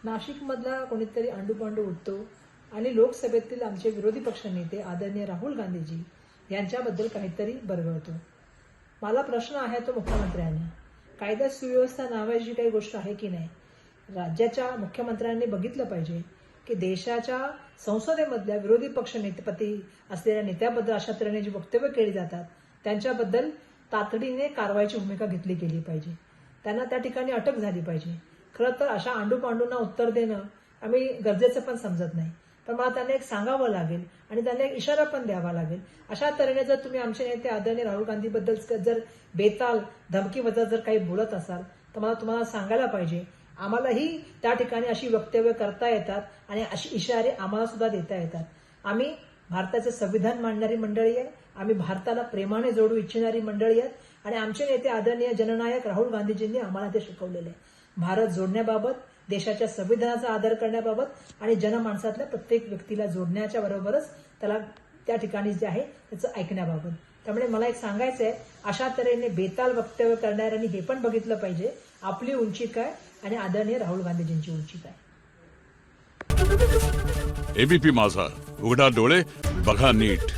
नाशिकमधला कोणीतरी अंडूपांडू उठतो आणि लोकसभेतील आमचे विरोधी पक्षनेते आदरणीय राहुल गांधीजी यांच्याबद्दल काहीतरी बरगळतो. मला प्रश्न आहे तो मुख्यमंत्र्यांना, कायदा सुव्यवस्था नावाची काही गोष्ट आहे की नाही? राज्याच्या मुख्यमंत्र्यांनी बघितलं पाहिजे की देशाच्या संसदेमधल्या विरोधी पक्ष नेतेपती असलेल्या नेत्याबद्दल अशा तऱ्हेने जी वक्तव्य केली जातात त्यांच्याबद्दल तातडीने कारवाईची भूमिका घेतली गेली पाहिजे. त्यांना त्या ठिकाणी अटक झाली पाहिजे. खरं तर अशा आंडूपांडूंना उत्तर देणं आम्ही गरजेचं पण समजत नाही, पण मला त्यांना एक सांगावं लागेल आणि त्यांना एक इशारा पण द्यावा लागेल. अशा तऱ्हेने जर तुम्ही आमचे नेते आदरणीय राहुल गांधीबद्दल जर बेताल धमकीबद्दल जर काही बोलत असाल तर मला तुम्हाला सांगायला पाहिजे. आम्हालाही त्या ठिकाणी अशी वक्तव्य करता येतात आणि अशी इशारे आम्हाला सुद्धा देता येतात. आम्ही भारताचे संविधान मांडणारी मंडळी आहे. आम्ही भारताला प्रेमाने जोडू इच्छिणारी मंडळी आहेत आणि आमचे नेते आदरणीय जननायक राहुल गांधीजींनी आम्हाला ते शिकवलेले आहे. भारत जोडण्याबाबत, देशाच्या संविधानाचा आदर करण्याबाबत आणि जनमानसातल्या प्रत्येक व्यक्तीला जोडण्याच्या बरोबरच त्याला त्या ठिकाणी जे आहे त्याचं ऐकण्याबाबत. त्यामुळे मला एक सांगायचं आहे, अशा तऱ्हेने बेताल वक्तव्य करणाऱ्यांनी हे पण बघितलं पाहिजे आपली उंची काय आणि आदरणीय राहुल गांधीजींची उंची काय. एबीपी माझा, उघडा डोळे बघा नीट.